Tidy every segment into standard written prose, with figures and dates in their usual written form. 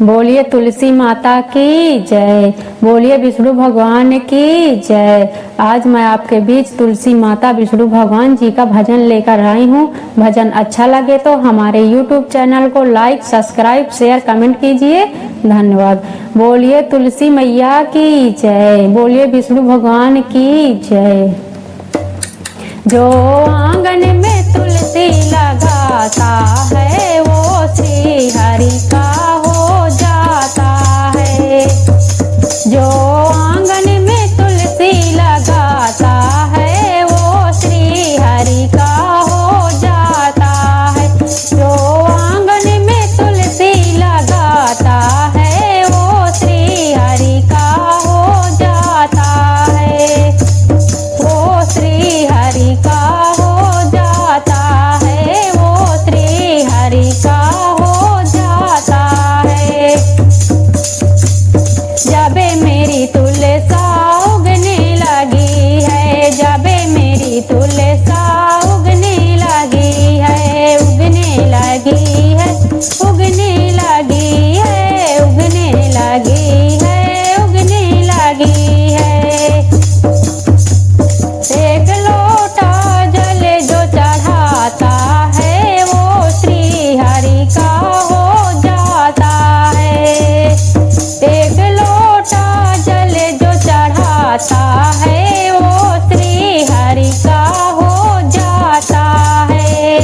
बोलिए तुलसी माता की जय, बोलिए विष्णु भगवान की जय। आज मैं आपके बीच तुलसी माता विष्णु भगवान जी का भजन लेकर आई हूँ। भजन अच्छा लगे तो हमारे YouTube चैनल को लाइक, सब्सक्राइब, शेयर, कमेंट कीजिए। धन्यवाद। बोलिए तुलसी मैया की जय, बोलिए विष्णु भगवान की जय। जो आंगन में तुलसी लगाता है वो श्री हरि का हो जाता है। जो आंगन में तुलसी लगाता है वो श्री हरि का हो जाता है। जो आंगन में तुलसी लगाता है वो श्री हरि का हो जाता है। वो श्री हरि का हो जाता है, वो श्री हरि का हो जाता है। जबे मेरी तुलसा उगने लगी है, जबे मेरी तुलसा उगने लगी है, उगने लगी है, उगने लगी है, उगने लगी है, उगने लगी है। एक लोटा जल जो चढ़ाता है वो श्री हरि का हो जाता है। एक लोटा जल जो चढ़ाता है वो श्री हरि का हो जाता है।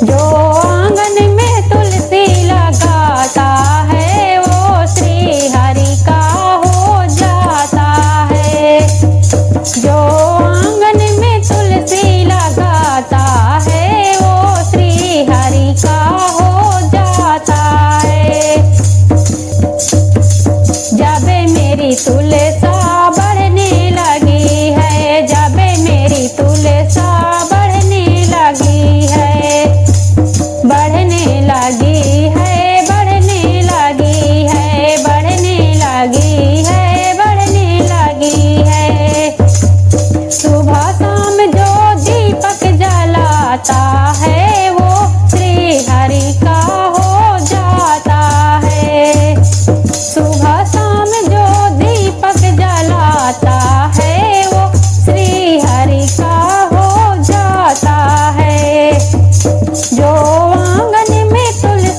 जो आंगन में तुलसी लगाता है वो श्री हरि का हो जाता है। जो आंगन में तुलसी लगाता है वो श्री हरि का हो जाता है। जबे मेरी तुलसा बढ़ने लगी है, जबे मेरी तुलसा बढ़ने लगी है, बढ़ने लगी है, बढ़ने लगी है, बढ़ने लगी है, बढ़ने लगी है। सुबह शाम जो दीपक जलाता है वो श्री हरि का हो जाता है। सुबह शाम जो दीपक जलाता है वो श्री हरि का हो जाता है। जो आंगन में तुलसी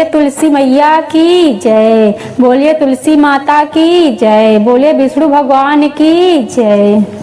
बोलिए तुलसी मैया की जय, बोलिए तुलसी माता की जय, बोलिए विष्णु भगवान की जय।